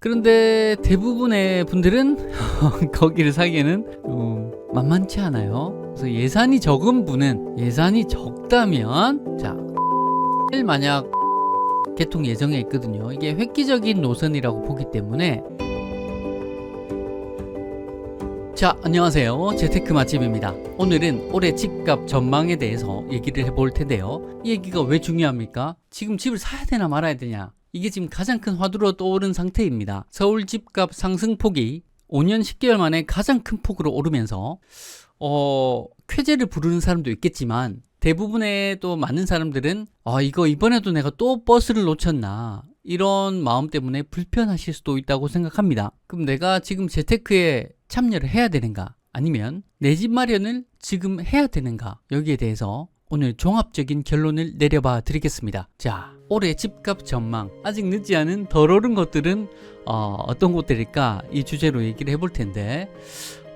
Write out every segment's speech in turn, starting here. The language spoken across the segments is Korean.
그런데 대부분의 분들은 거기를 사기에는 만만치 않아요. 그래서 예산이 적은 분은, 예산이 적다면, 자, 만약 개통 예정에 있거든요. 이게 획기적인 노선이라고 보기 때문에. 자, 안녕하세요. 재테크 맛집입니다. 오늘은 올해 집값 전망에 대해서 얘기를 해볼 텐데요. 이 얘기가 왜 중요합니까? 지금 집을 사야 되나 말아야 되냐, 이게 지금 가장 큰 화두로 떠오른 상태입니다. 서울 집값 상승폭이 5년 10개월 만에 가장 큰 폭으로 오르면서 쾌재를 부르는 사람도 있겠지만, 대부분의 또 많은 사람들은 이거 이번에도 내가 또 버스를 놓쳤나, 이런 마음 때문에 불편하실 수도 있다고 생각합니다. 그럼 내가 지금 재테크에 참여를 해야 되는가, 아니면 내 집 마련을 지금 해야 되는가, 여기에 대해서 오늘 종합적인 결론을 내려봐 드리겠습니다. 자, 올해 집값 전망, 아직 늦지 않은 덜 오른 것들은 어떤 곳들일까, 이 주제로 얘기를 해볼 텐데,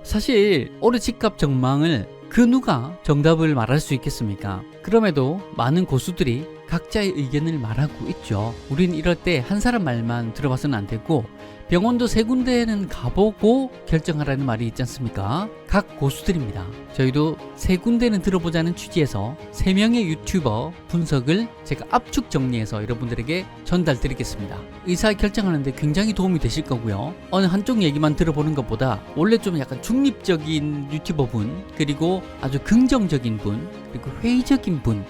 사실 올해 집값 전망을 그 누가 정답을 말할 수 있겠습니까? 그럼에도 많은 고수들이 각자의 의견을 말하고 있죠. 우린 이럴 때 한 사람 말만 들어봐서는 안 되고, 병원도 세 군데는 가보고 결정하라는 말이 있지 않습니까? 각 고수들입니다. 저희도 세 군데는 들어보자는 취지에서 3명의 유튜버 분석을 제가 압축 정리해서 여러분들에게 전달 드리겠습니다. 의사결정하는데 굉장히 도움이 되실 거고요. 어느 한쪽 얘기만 들어보는 것보다 원래 좀 약간 중립적인 유튜버 분, 그리고 아주 긍정적인 분, 그리고 회의적인 분,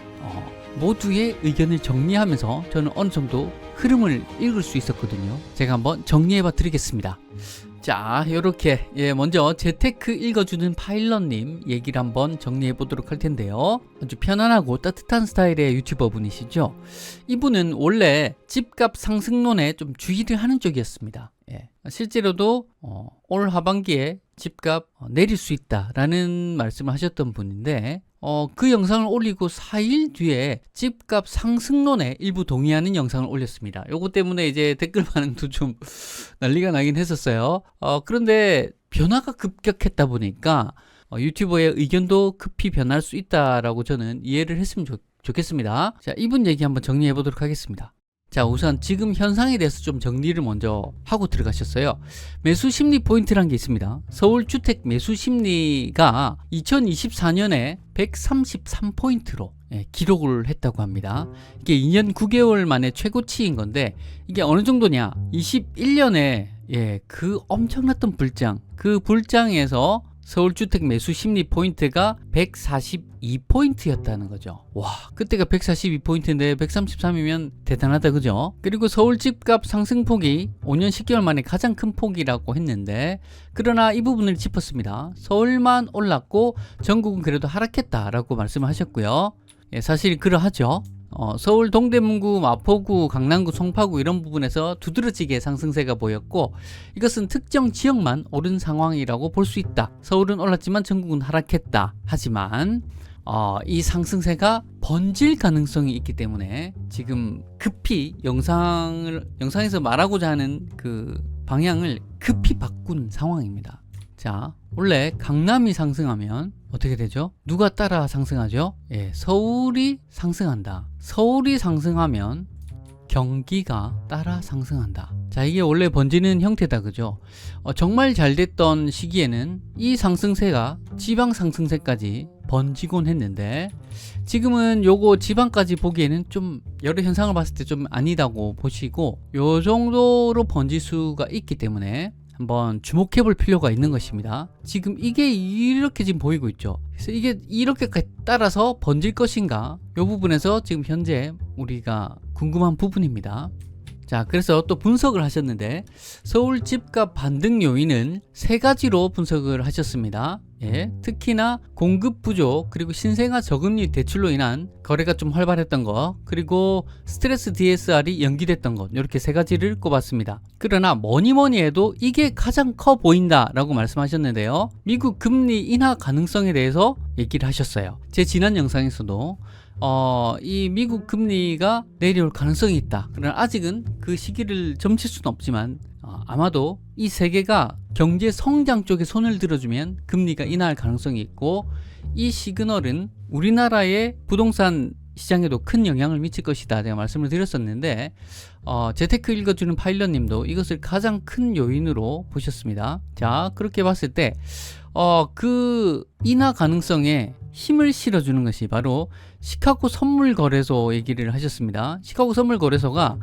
모두의 의견을 정리하면서 저는 어느 정도 흐름을 읽을 수 있었거든요. 제가 한번 정리해봐 드리겠습니다. 자, 요렇게 먼저 재테크 읽어주는 파일럿님 얘기를 한번 정리해 보도록 할 텐데요. 아주 편안하고 따뜻한 스타일의 유튜버 분이시죠. 이분은 원래 집값 상승론에 좀 주의를 하는 쪽이었습니다. 실제로도 올 하반기에 집값 내릴 수 있다라는 말씀을 하셨던 분인데, 그 영상을 올리고 4일 뒤에 집값 상승론에 일부 동의하는 영상을 올렸습니다. 요거 때문에 이제 댓글 반응도 좀 난리가 나긴 했었어요. 그런데 변화가 급격했다 보니까 유튜버의 의견도 급히 변할 수 있다라고 저는 이해를 했으면 좋겠습니다. 자, 이분 얘기 한번 정리해 보도록 하겠습니다. 자, 우선 지금 현상에 대해서 좀 정리를 먼저 하고 들어가셨어요. 매수 심리 포인트라는 게 있습니다. 서울주택 매수 심리가 2024년에 133포인트로 기록을 했다고 합니다. 이게 2년 9개월 만에 최고치인 건데, 이게 어느 정도냐, 21년에 그 엄청났던 불장, 그 불장에서 서울주택 매수 심리 포인트가 142포인트였다는 거죠. 와, 그때가 142포인트인데 133이면 대단하다, 그죠? 그리고 서울 집값 상승폭이 5년 10개월 만에 가장 큰 폭이라고 했는데, 그러나 이 부분을 짚었습니다. 서울만 올랐고 전국은 그래도 하락했다라고 말씀을 하셨고요. 사실 그러하죠. 서울 동대문구, 마포구, 강남구, 송파구 이런 부분에서 두드러지게 상승세가 보였고, 이것은 특정 지역만 오른 상황이라고 볼 수 있다. 서울은 올랐지만 전국은 하락했다. 하지만 이 상승세가 번질 가능성이 있기 때문에 지금 급히 영상에서 말하고자 하는 그 방향을 급히 바꾼 상황입니다. 자, 원래 강남이 상승하면 어떻게 되죠? 누가 따라 상승하죠? 서울이 상승한다. 서울이 상승하면 경기가 따라 상승한다. 자, 이게 원래 번지는 형태다, 그죠? 정말 잘 됐던 시기에는 이 상승세가 지방 상승세까지 번지곤 했는데, 지금은 요거 지방까지 보기에는 좀 여러 현상을 봤을 때 좀 아니다고 보시고, 요 정도로 번질 수가 있기 때문에 한번 주목해 볼 필요가 있는 것입니다. 지금 이게 이렇게 지금 보이고 있죠. 그래서 이게 이렇게 따라서 번질 것인가, 이 부분에서 지금 현재 우리가 궁금한 부분입니다. 자, 그래서 또 분석을 하셨는데, 서울 집값 반등 요인은 3가지로 분석을 하셨습니다. 특히나 공급 부족, 그리고 신생아 저금리 대출로 인한 거래가 좀 활발했던 거, 그리고 스트레스 DSR이 연기됐던 것, 이렇게 3가지를 꼽았습니다. 그러나 뭐니 해도 이게 가장 커 보인다라고 말씀하셨는데요. 미국 금리 인하 가능성에 대해서 얘기를 하셨어요. 제 지난 영상에서도 이 미국 금리가 내려올 가능성이 있다. 그러나 아직은 그 시기를 점칠 수는 없지만, 아마도 이 세계가 경제 성장 쪽에 손을 들어주면 금리가 인하할 가능성이 있고, 이 시그널은 우리나라의 부동산 시장에도 큰 영향을 미칠 것이다 제가 말씀을 드렸었는데 재테크 읽어주는 파일럿님도 이것을 가장 큰 요인으로 보셨습니다. 자, 그렇게 봤을 때 그 인하 가능성에 힘을 실어주는 것이 바로 시카고 선물거래소 얘기를 하셨습니다. 시카고 선물거래소가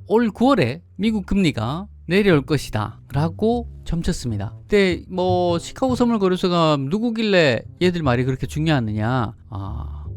올 9월에 미국 금리가 내려올 것이다 라고 점쳤습니다. 근데 뭐 시카고 선물거래소가 누구길래 얘들 말이 그렇게 중요하느냐.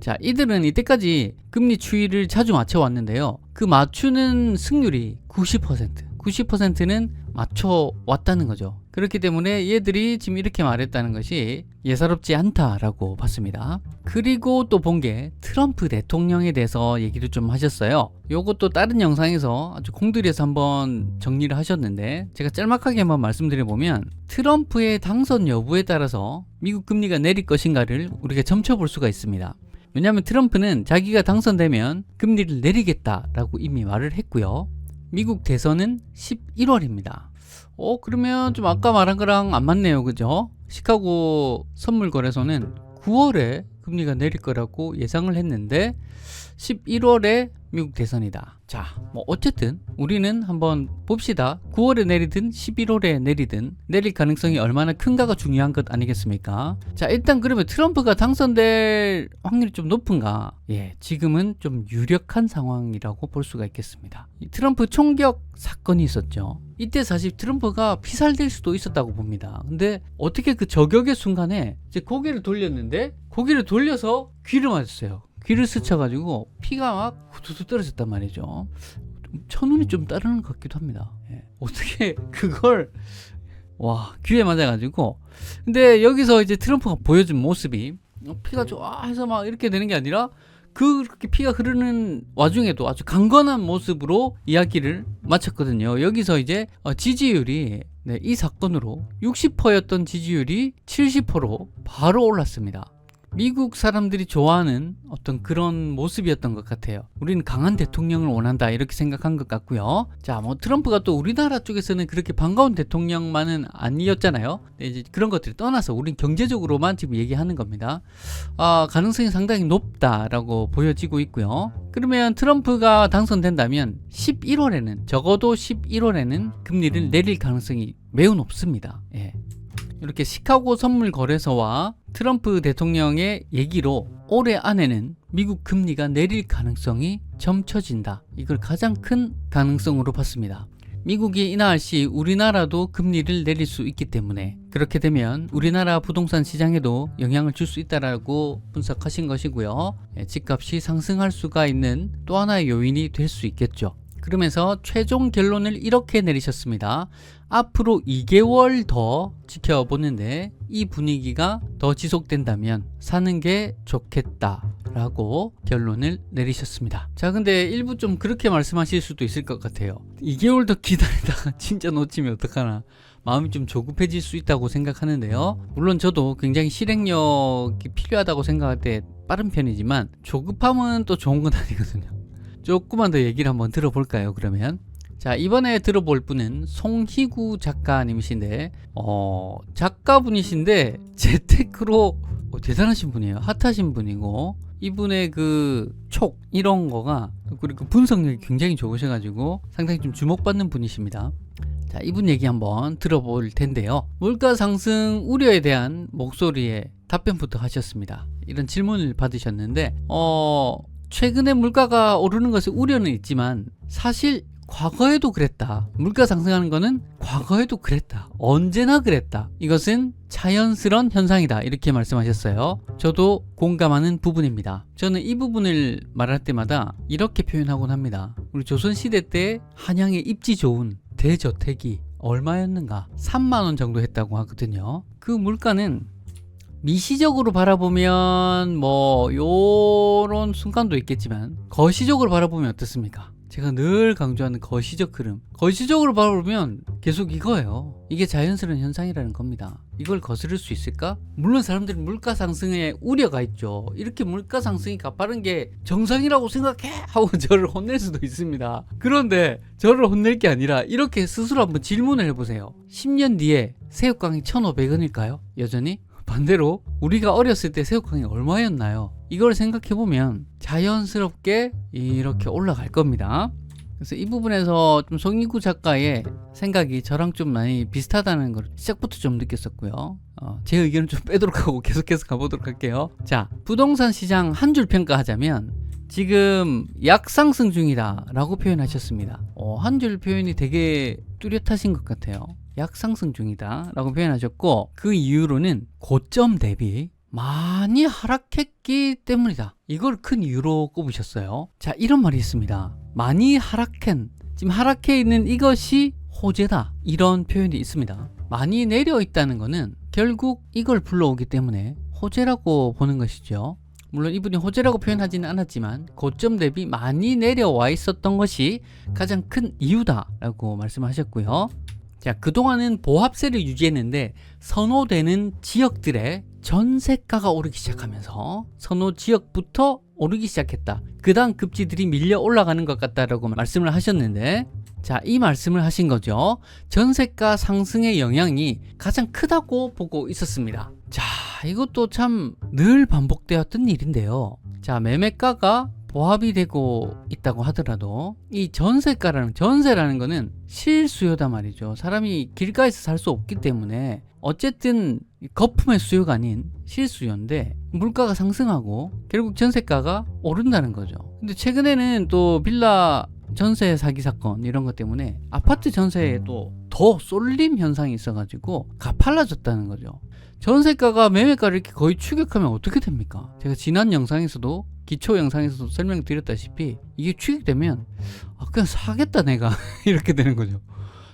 자, 이들은 이때까지 금리 추이를 자주 맞춰왔는데요. 그 맞추는 승률이 90%는 맞춰왔다는 거죠. 그렇기 때문에 얘들이 지금 이렇게 말했다는 것이 예사롭지 않다라고 봤습니다. 그리고 또 본 게 트럼프 대통령에 대해서 얘기를 좀 하셨어요. 요것도 다른 영상에서 아주 공들여서 한번 정리를 하셨는데 제가 짤막하게 한번 말씀드려보면 트럼프의 당선 여부에 따라서 미국 금리가 내릴 것인가를 우리가 점쳐볼 수가 있습니다. 왜냐하면 트럼프는 자기가 당선되면 금리를 내리겠다라고 이미 말을 했고요. 미국 대선은 11월입니다. 그러면 좀 아까 말한 거랑 안 맞네요. 그죠? 시카고 선물거래소는 9월에 금리가 내릴 거라고 예상을 했는데 11월에 미국 대선이다. 자, 뭐 어쨌든 우리는 한번 봅시다. 9월에 내리든 11월에 내리든 내릴 가능성이 얼마나 큰가가 중요한 것 아니겠습니까? 자, 일단 그러면 트럼프가 당선될 확률이 좀 높은가? 예, 지금은 좀 유력한 상황이라고 볼 수가 있겠습니다. 이 트럼프 총격 사건이 있었죠. 이때 사실 트럼프가 피살될 수도 있었다고 봅니다. 근데 어떻게 그 저격의 순간에 이제 고개를 돌렸는데 고개를 돌려서 귀를 맞았어요. 귀를 스쳐가지고 피가 막 후두둑 떨어졌단 말이죠. 천운이 좀 따르는 것 같기도 합니다. 예. 어떻게 그걸 귀에 맞아가지고. 근데 여기서 이제 트럼프가 보여준 모습이 피가 좋아해서 막 이렇게 되는 게 아니라 그렇게 피가 흐르는 와중에도 아주 강건한 모습으로 이야기를 마쳤거든요. 여기서 이제 지지율이 이 사건으로 60%였던 지지율이 70%로 바로 올랐습니다. 미국 사람들이 좋아하는 어떤 그런 모습이었던 것 같아요. 우리는 강한 대통령을 원한다 이렇게 생각한 것 같고요. 자, 뭐 트럼프가 또 우리나라 쪽에서는 그렇게 반가운 대통령만은 아니었잖아요. 이제 그런 것들이 떠나서 우린 경제적으로만 지금 얘기하는 겁니다. 가능성이 상당히 높다라고 보여지고 있고요. 그러면 트럼프가 당선된다면 11월에는 적어도 11월에는 금리를 내릴 가능성이 매우 높습니다. 예. 이렇게 시카고 선물 거래소와 트럼프 대통령의 얘기로 올해 안에는 미국 금리가 내릴 가능성이 점쳐진다. 이걸 가장 큰 가능성으로 봤습니다. 미국이 인하할 시 우리나라도 금리를 내릴 수 있기 때문에 그렇게 되면 우리나라 부동산 시장에도 영향을 줄 수 있다라고 분석하신 것이고요. 집값이 상승할 수가 있는 또 하나의 요인이 될 수 있겠죠. 그러면서 최종 결론을 이렇게 내리셨습니다. 앞으로 2개월 더 지켜보는데 이 분위기가 더 지속된다면 사는 게 좋겠다 라고 결론을 내리셨습니다. 자, 근데 일부 좀 그렇게 말씀하실 수도 있을 것 같아요. 2개월 더 기다리다가 진짜 놓치면 어떡하나 마음이 좀 조급해질 수 있다고 생각하는데요. 물론 저도 굉장히 실행력이 필요하다고 생각할 때 빠른 편이지만 조급함은 또 좋은 건 아니거든요. 조금만 더 얘기를 한번 들어볼까요? 그러면 자, 이번에 들어볼 분은 송희구 작가님이신데 작가분이신데 재테크로 대단하신 분이에요. 핫하신 분이고 이분의 그 촉 이런 거가 그리고 분석력이 굉장히 좋으셔가지고 상당히 좀 주목받는 분이십니다. 자, 이분 얘기 한번 들어볼 텐데요. 물가 상승 우려에 대한 목소리에 답변부터 하셨습니다. 이런 질문을 받으셨는데 최근에 물가가 오르는 것에 우려는 있지만 사실 과거에도 그랬다. 물가 상승하는 거는 과거에도 그랬다. 언제나 그랬다. 이것은 자연스러운 현상이다. 이렇게 말씀하셨어요. 저도 공감하는 부분입니다. 저는 이 부분을 말할 때마다 이렇게 표현하곤 합니다. 우리 조선시대 때 한양에 입지 좋은 대저택이 얼마였는가? 3만원 정도 했다고 하거든요. 그 물가는 미시적으로 바라보면 뭐 요런 순간도 있겠지만 거시적으로 바라보면 어떻습니까? 제가 늘 강조하는 거시적 흐름. 거시적으로 바라보면 계속 이거예요. 이게 자연스러운 현상이라는 겁니다. 이걸 거스를 수 있을까? 물론 사람들은 물가 상승에 우려가 있죠. 이렇게 물가 상승이 가파른 게 정상이라고 생각해! 하고 저를 혼낼 수도 있습니다. 그런데 저를 혼낼 게 아니라 이렇게 스스로 한번 질문을 해보세요. 10년 뒤에 새우깡이 1,500원일까요? 여전히? 반대로 우리가 어렸을 때 새우깡이 얼마였나요? 이걸 생각해보면 자연스럽게 이렇게 올라갈 겁니다. 그래서 이 부분에서 좀 송익구 작가의 생각이 저랑 좀 많이 비슷하다는 걸 시작부터 좀 느꼈었고요. 제 의견은 좀 빼도록 하고 계속해서 가보도록 할게요. 자, 부동산 시장 한 줄 평가하자면 지금 약상승 중이다 라고 표현하셨습니다. 한 줄 표현이 되게 뚜렷하신 것 같아요. 약상승 중이다 라고 표현하셨고, 그 이유로는 고점 대비 많이 하락했기 때문이다. 이걸 큰 이유로 꼽으셨어요. 자, 이런 말이 있습니다. 많이 하락한, 지금 하락해 있는 이것이 호재다, 이런 표현이 있습니다. 많이 내려 있다는 거는 결국 이걸 불러오기 때문에 호재라고 보는 것이죠. 물론 이분이 호재라고 표현하지는 않았지만 고점 대비 많이 내려와 있었던 것이 가장 큰 이유다 라고 말씀하셨고요. 자, 그동안은 보합세를 유지했는데 선호되는 지역들의 전세가가 오르기 시작하면서 선호 지역부터 오르기 시작했다. 그 다음 급지들이 밀려 올라가는 것 같다라고 말씀을 하셨는데, 자, 이 말씀을 하신 거죠. 전세가 상승의 영향이 가장 크다고 보고 있었습니다. 자, 이것도 참 늘 반복되었던 일인데요. 자, 매매가가 보합이 되고 있다고 하더라도 이 전세라는 거는 실수요다 말이죠. 사람이 길가에서 살 수 없기 때문에 어쨌든 거품의 수요가 아닌 실수요인데 물가가 상승하고 결국 전세가가 오른다는 거죠. 근데 최근에는 또 빌라 전세 사기 사건 이런 것 때문에 아파트 전세에도 더 쏠림 현상이 있어가지고 가팔라졌다는 거죠. 전세가가 매매가를 이렇게 거의 추격하면 어떻게 됩니까? 제가 지난 영상에서도 기초 영상에서도 설명드렸다시피 이게 추격되면 그냥 사겠다 내가 이렇게 되는 거죠.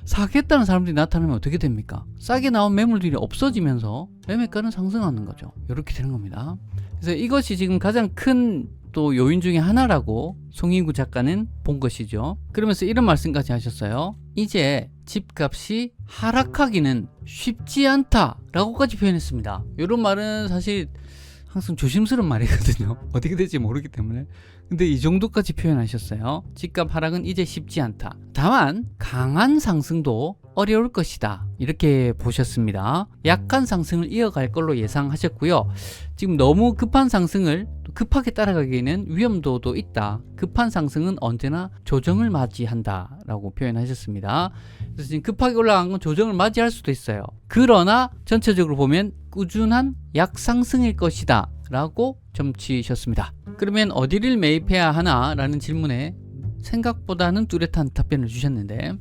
사겠다는 사람들이 나타나면 어떻게 됩니까? 싸게 나온 매물들이 없어지면서 매매가는 상승하는 거죠. 이렇게 되는 겁니다. 그래서 이것이 지금 가장 큰 또 요인 중에 하나라고 송익구 작가는 본 것이죠. 그러면서 이런 말씀까지 하셨어요. 이제 집값이 하락하기는 쉽지 않다라고까지 표현했습니다. 이런 말은 사실 항상 조심스러운 말이거든요. 어떻게 될지 모르기 때문에. 근데 이 정도까지 표현하셨어요. 집값 하락은 이제 쉽지 않다. 다만 강한 상승도 어려울 것이다, 이렇게 보셨습니다. 약한 상승을 이어갈 걸로 예상하셨고요. 지금 너무 급한 상승을 급하게 따라가기에는 위험도도 있다. 급한 상승은 언제나 조정을 맞이한다 라고 표현하셨습니다. 그래서 지금 급하게 올라간 건 조정을 맞이할 수도 있어요. 그러나 전체적으로 보면 꾸준한 약상승일 것이다 라고 점치셨습니다. 그러면 어디를 매입해야 하나 라는 질문에 생각보다는 뚜렷한 답변을 주셨는데,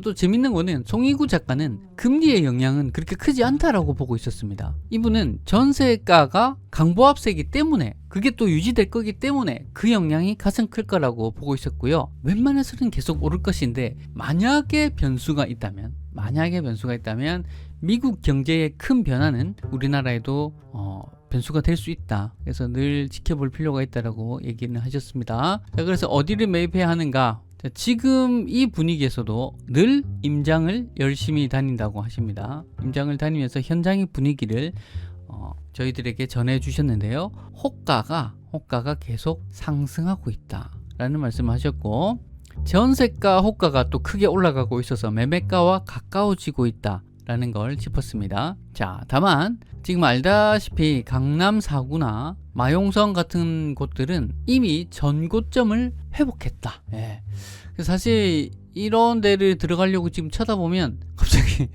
또 재밌는 거는 송익구 작가는 금리의 영향은 그렇게 크지 않다라고 보고 있었습니다. 이분은 전세가가 강보합세이기 때문에, 그게 또 유지될 거기 때문에 그 영향이 가장 클 거라고 보고 있었고요. 웬만해서는 계속 오를 것인데 만약에 변수가 있다면 미국 경제의 큰 변화는 우리나라에도 변수가 될 수 있다. 그래서 늘 지켜볼 필요가 있다라고 얘기를 하셨습니다. 자, 그래서 어디를 매입해야 하는가? 자, 지금 이 분위기에서도 늘 임장을 열심히 다닌다고 하십니다. 임장을 다니면서 현장의 분위기를 저희들에게 전해 주셨는데요. 호가가 계속 상승하고 있다 라는 말씀을 하셨고, 전세가 호가가 또 크게 올라가고 있어서 매매가와 가까워지고 있다 라는 걸 짚었습니다. 자, 다만 지금 알다시피 강남 4구나 마용성 같은 곳들은 이미 전고점을 회복했다. 예. 사실 이런 데를 들어가려고 지금 쳐다보면 갑자기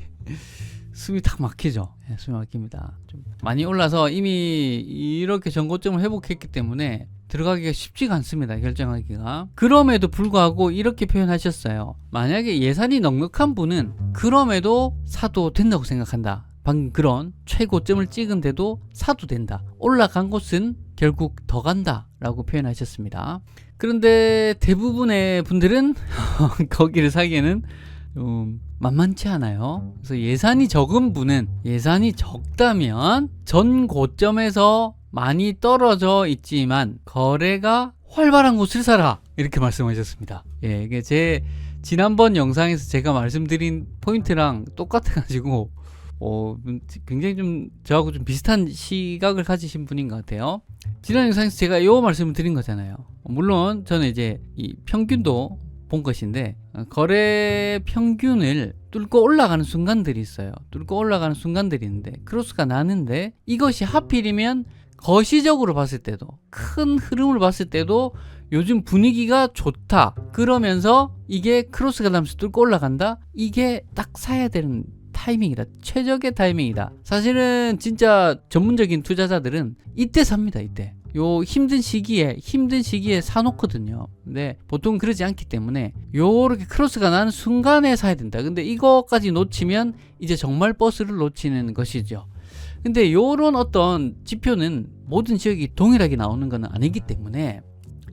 숨이 탁 막히죠. 예, 숨이 막힙니다. 좀 많이 올라서 이미 이렇게 전고점을 회복했기 때문에 들어가기가 쉽지가 않습니다. 결정하기가. 그럼에도 불구하고 이렇게 표현하셨어요. 만약에 예산이 넉넉한 분은 그럼에도 사도 된다고 생각한다. 방금 그런 최고점을 찍은데도 사도 된다. 올라간 곳은 결국 더 간다 라고 표현하셨습니다. 그런데 대부분의 분들은 거기를 사기에는 만만치 않아요. 그래서 예산이 적은 분은, 예산이 적다면 전 고점에서 많이 떨어져 있지만 거래가 활발한 곳을 사라, 이렇게 말씀하셨습니다. 예, 이게 제 지난번 영상에서 제가 말씀드린 포인트랑 똑같아가지고 굉장히 좀 저하고 좀 비슷한 시각을 가지신 분인 것 같아요. 지난 영상에서 제가 이 말씀을 드린 거잖아요. 물론 저는 이제 이 평균도 본 것인데 거래 평균을 뚫고 올라가는 순간들이 있어요. 뚫고 올라가는 순간들이 있는데 크로스가 나는데 이것이 하필이면 거시적으로 봤을 때도 큰 흐름을 봤을 때도 요즘 분위기가 좋다 그러면서 이게 크로스가 나면서 뚫고 올라간다. 이게 딱 사야 되는 타이밍이다. 최적의 타이밍이다. 사실은 진짜 전문적인 투자자들은 이때 삽니다. 이때 요 힘든 시기에 사놓거든요. 근데 보통 그러지 않기 때문에 요렇게 크로스가 나는 순간에 사야 된다. 근데 이거까지 놓치면 이제 정말 버스를 놓치는 것이죠. 근데 요런 어떤 지표는 모든 지역이 동일하게 나오는 건 아니기 때문에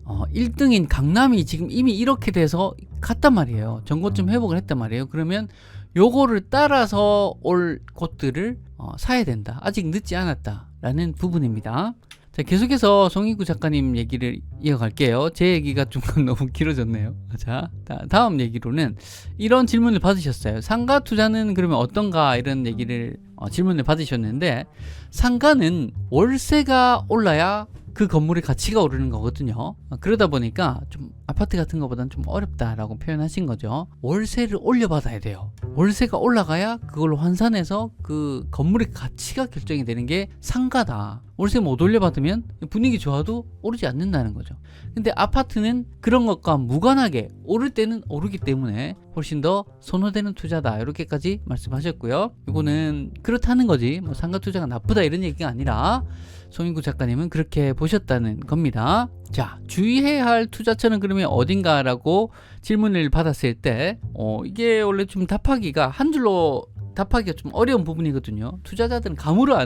1등인 강남이 지금 이미 이렇게 돼서 갔단 말이에요. 전고점 회복을 했단 말이에요. 그러면 요거를 따라서 올 곳들을 사야 된다. 아직 늦지 않았다 라는 부분입니다. 자, 계속해서 송인구 작가님 얘기를 이어갈게요. 제 얘기가 좀 너무 길어졌네요. 자, 다음 얘기로는 이런 질문을 받으셨어요. 상가 투자는 그러면 어떤가 이런 얘기를 질문을 받으셨는데, 상가는 월세가 올라야 그 건물의 가치가 오르는 거거든요. 그러다 보니까 좀 아파트 같은 것보다는 좀 어렵다라고 표현하신 거죠. 월세를 올려받아야 돼요. 월세가 올라가야 그걸로 환산해서 그 건물의 가치가 결정이 되는 게 상가다. 월세 못 올려받으면 분위기 좋아도 오르지 않는다는 거죠. 근데 아파트는 그런 것과 무관하게 오를 때는 오르기 때문에 훨씬 더 선호되는 투자다. 이렇게까지 말씀하셨고요. 이거는 그렇다는 거지 뭐 상가 투자가 나쁘다 이런 얘기가 아니라 송인구 작가님은 그렇게 보셨다는 겁니다. 자, 주의해야 할 투자처는 그러면 어딘가라고 질문을 받았을 때 이게 원래 좀 답하기가 한 줄로 답하기가 좀 어려운 부분이거든요. 투자자들은 감으로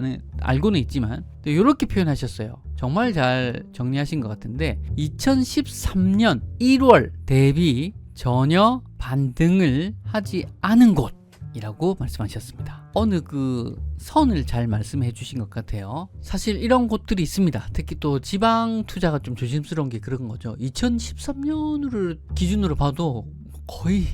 알고는 있지만 이렇게 표현하셨어요. 정말 잘 정리하신 것 같은데 2013년 1월 대비 전혀 반등을 하지 않은 곳이라고 말씀하셨습니다. 어느 그 선을 잘 말씀해 주신 것 같아요. 사실 이런 곳들이 있습니다. 특히 또 지방 투자가 좀 조심스러운 게 그런 거죠. 2013년을 기준으로 봐도 거의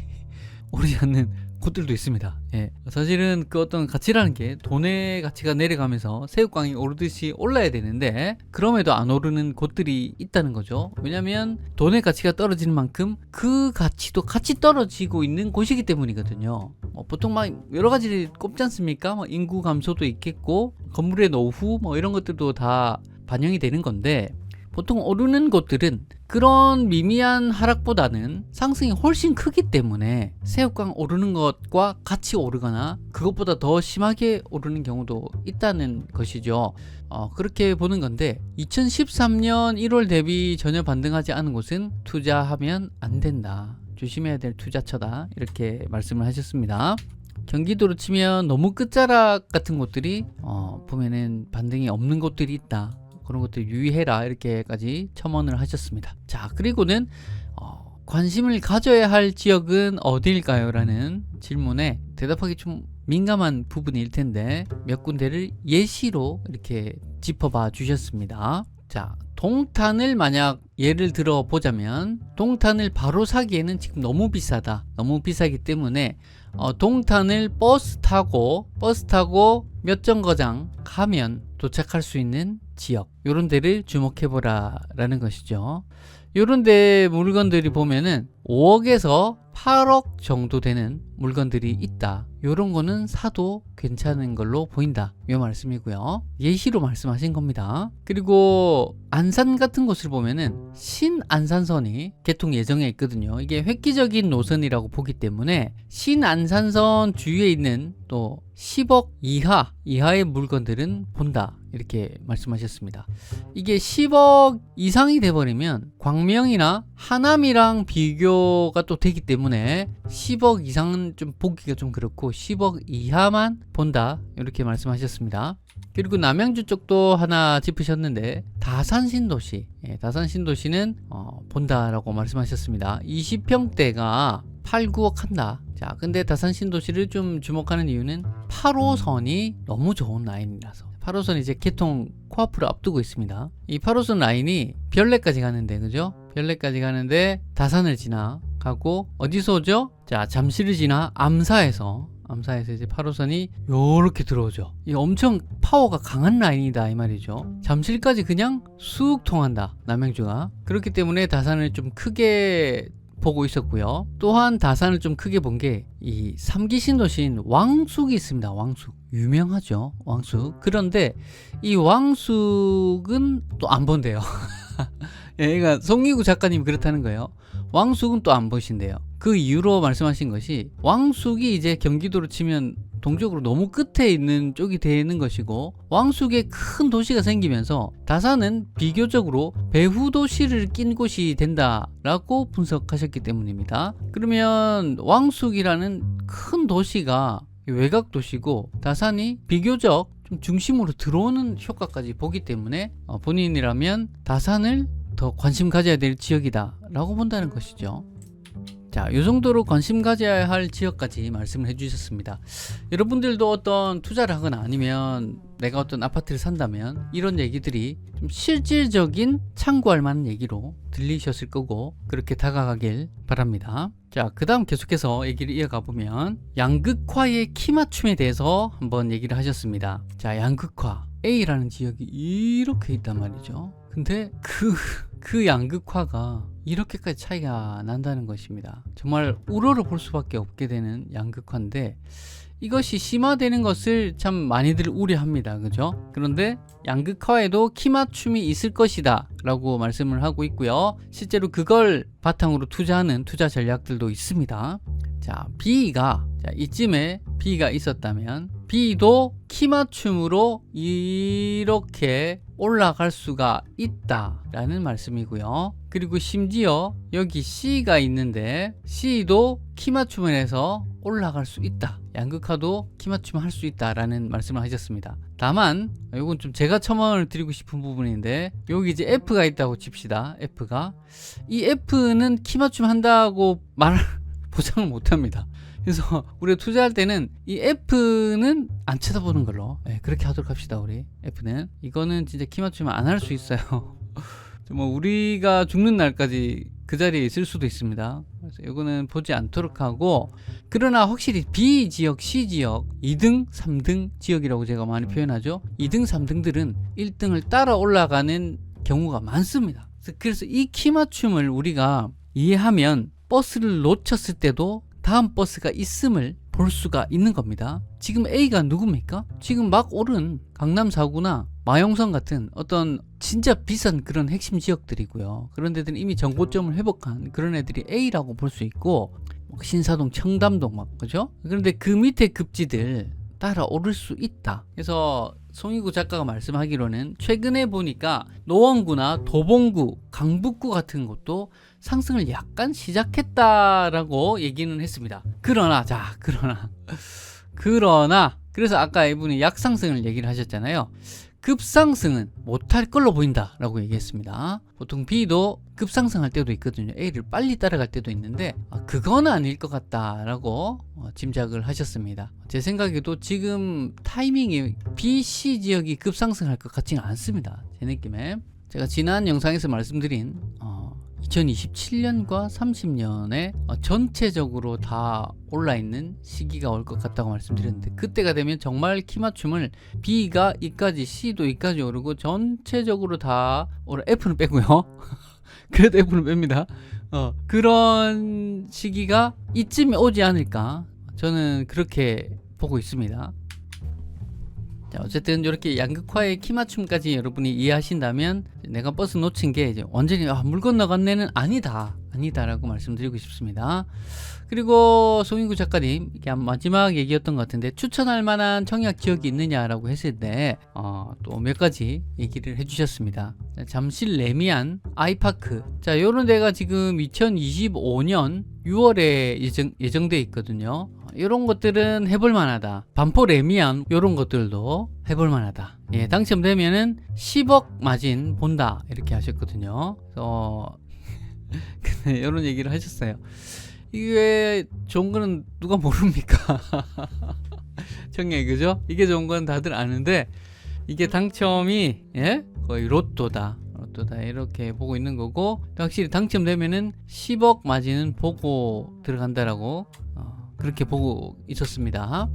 오르지 않는 곳들도 있습니다. 예. 사실은 그 어떤 가치라는 게 돈의 가치가 내려가면서 새우깡이 오르듯이 올라야 되는데 그럼에도 안 오르는 곳들이 있다는 거죠. 왜냐하면 돈의 가치가 떨어지는 만큼 그 가치도 같이 떨어지고 있는 곳이기 때문이거든요. 보통 막 여러 가지를 꼽지 않습니까? 인구 감소도 있겠고 건물의 노후 이런 것들도 다 반영이 되는 건데 보통 오르는 곳들은 그런 미미한 하락보다는 상승이 훨씬 크기 때문에 새우깡 오르는 것과 같이 오르거나 그것보다 더 심하게 오르는 경우도 있다는 것이죠. 그렇게 보는 건데 2013년 1월 대비 전혀 반등하지 않은 곳은 투자하면 안 된다. 조심해야 될 투자처다. 이렇게 말씀을 하셨습니다. 경기도로 치면 너무 끝자락 같은 곳들이 보면은 반등이 없는 곳들이 있다. 그런 것들 유의해라 이렇게까지 첨언을 하셨습니다. 자, 그리고는 관심을 가져야 할 지역은 어디일까요? 라는 질문에 대답하기 좀 민감한 부분일 텐데 몇 군데를 예시로 이렇게 짚어봐 주셨습니다. 자, 동탄을 만약 예를 들어 보자면 동탄을 바로 사기에는 지금 너무 비싸다. 너무 비싸기 때문에 동탄을 버스 타고 몇 정거장 가면 도착할 수 있는 지역, 요런 데를 주목해보라 라는 것이죠. 요런 데 물건들이 보면은 5억에서 8억 정도 되는 물건들이 있다. 요런 거는 사도 괜찮은 걸로 보인다. 요 말씀이고요. 예시로 말씀하신 겁니다. 그리고 안산 같은 곳을 보면은 신안산선이 개통 예정에 있거든요. 이게 획기적인 노선이라고 보기 때문에 신안산선 주위에 있는 또 10억 이하의 물건들은 본다. 이렇게 말씀하셨습니다. 이게 10억 이상이 돼버리면 광명이나 하남이랑 비교가 또 되기 때문에 10억 이상은 좀 보기가 좀 그렇고 10억 이하만 본다. 이렇게 말씀하셨습니다. 그리고 남양주 쪽도 하나 짚으셨는데 다산신도시, 다산신도시는 본다라고 말씀하셨습니다. 20평대가 8, 9억 한다. 자, 근데 다산신도시를 좀 주목하는 이유는 8호선이 너무 좋은 라인이라서 8호선 이제 개통 코앞으로 앞두고 있습니다. 이 8호선 라인이 별내까지 가는데, 그죠? 별내까지 가는데 다산을 지나가고 어디서 오죠? 자, 잠실을 지나 암사에서 이제 8호선이 요렇게 들어오죠. 이 엄청 파워가 강한 라인이다 이 말이죠. 잠실까지 그냥 쑥 통한다, 남양주가. 그렇기 때문에 다산을 좀 크게 보고 있었고요. 또한 다산을 좀 크게 본 게 이 3기 신도시인 왕숙이 있습니다. 왕숙. 유명하죠. 왕숙. 그런데 이 왕숙은 또 안 본대요. 예, 그러니까 송이구 작가님이 그렇다는 거예요. 왕숙은 또 안 보신대요. 그 이유로 말씀하신 것이 왕숙이 이제 경기도로 치면 동쪽으로 너무 끝에 있는 쪽이 되는 것이고 왕숙에 큰 도시가 생기면서 다산은 비교적으로 배후 도시를 낀 곳이 된다라고 분석하셨기 때문입니다. 그러면 왕숙이라는 큰 도시가 외곽 도시고 다산이 비교적 좀 중심으로 들어오는 효과까지 보기 때문에 본인이라면 다산을 더 관심 가져야 될 지역이다 라고 본다는 것이죠. 자, 이 정도로 관심 가져야 할 지역까지 말씀을 해주셨습니다. 여러분들도 어떤 투자를 하거나 아니면 내가 어떤 아파트를 산다면 이런 얘기들이 좀 실질적인 참고할 만한 얘기로 들리셨을 거고 그렇게 다가가길 바랍니다. 자, 그 다음 계속해서 얘기를 이어가 보면 양극화의 키 맞춤에 대해서 한번 얘기를 하셨습니다. 자, 양극화 A라는 지역이 이렇게 있단 말이죠. 근데 그 양극화가 이렇게까지 차이가 난다는 것입니다. 정말 우러러 볼 수밖에 없게 되는 양극화인데 이것이 심화되는 것을 참 많이들 우려합니다. 그죠? 그런데 양극화에도 키 맞춤이 있을 것이다 라고 말씀을 하고 있고요. 실제로 그걸 바탕으로 투자하는 투자 전략들도 있습니다. 자, B가 이쯤에 B가 있었다면 B도 키 맞춤으로 이렇게 올라갈 수가 있다라는 말씀이고요. 그리고 심지어 여기 C가 있는데 C도 키 맞춤을 해서 올라갈 수 있다. 양극화도 키 맞춤을 할 수 있다라는 말씀을 하셨습니다. 다만 이건 좀 제가 첨언을 드리고 싶은 부분인데 여기 이제 F가 있다고 칩시다. F가 이 F는 키 맞춤 한다고 보장을 못합니다. 그래서 우리가 투자할 때는 이 F는 안 쳐다보는 걸로 그렇게 하도록 합시다. 우리 F는 이거는 진짜 키 맞추면 안 할 수 있어요. 뭐 우리가 죽는 날까지 그 자리에 있을 수도 있습니다. 그래서 이거는 보지 않도록 하고, 그러나 확실히 B 지역, C 지역 2등, 3등 지역이라고 제가 많이 표현하죠. 2등, 3등들은 1등을 따라 올라가는 경우가 많습니다. 그래서 이 키 맞춤을 우리가 이해하면 버스를 놓쳤을 때도 다음 버스가 있음을 볼 수가 있는 겁니다. 지금 A가 누굽니까? 지금 막 오른 강남 4구나 마용성 같은 어떤 진짜 비싼 그런 핵심 지역들이고요. 그런 데들은 이미 정고점을 회복한 그런 애들이 A라고 볼 수 있고, 신사동, 청담동 막, 그죠? 그런데 그 밑에 급지들 따라 오를 수 있다. 그래서 송이구 작가가 말씀하기로는 최근에 보니까 노원구나 도봉구, 강북구 같은 곳도 상승을 약간 시작했다라고 얘기는 했습니다. 그러나 그래서 아까 이분이 약상승을 얘기를 하셨잖아요. 급상승은 못할 걸로 보인다 라고 얘기했습니다. 보통 B도 급상승할 때도 있거든요. A를 빨리 따라갈 때도 있는데 그건 아닐 것 같다 라고 짐작을 하셨습니다. 제 생각에도 지금 타이밍이 B, C 지역이 급상승할 것 같지는 않습니다. 제 느낌에. 제가 지난 영상에서 말씀드린 2027년과 30년에 전체적으로 다 올라있는 시기가 올 것 같다고 말씀드렸는데, 그때가 되면 정말 키 맞춤을 B가 이까지, C도 이까지 오르고 전체적으로 다 F는 빼고요. 그래도 F는 뺍니다. 그런 시기가 이쯤에 오지 않을까, 저는 그렇게 보고 있습니다. 자, 어쨌든 이렇게 양극화의 키 맞춤까지 여러분이 이해하신다면 내가 버스 놓친 게 이제 완전히 물 건너갔네는 아니다라고 말씀드리고 싶습니다. 그리고 송인구 작가님 마지막 얘기였던 것 같은데, 추천할 만한 청약 지역이 있느냐라고 했을 때 또 몇 가지 얘기를 해주셨습니다. 잠실 레미안, 아이파크, 자, 요런 데가 지금 2025년 6월에 예정돼 있거든요. 이런 것들은 해볼 만하다. 반포 레미안 이런 것들도 해볼 만하다. 예, 당첨되면은 10억 마진 본다 이렇게 하셨거든요. 그래서 근데 이런 얘기를 하셨어요. 이게 좋은 거는 누가 모릅니까? 청약, 그죠? 이게 좋은 건 다들 아는데 이게 당첨이 거의 로또다 이렇게 보고 있는 거고, 확실히 당첨되면은 10억 마진은 보고 들어간다라고 그렇게 보고 있었습니다.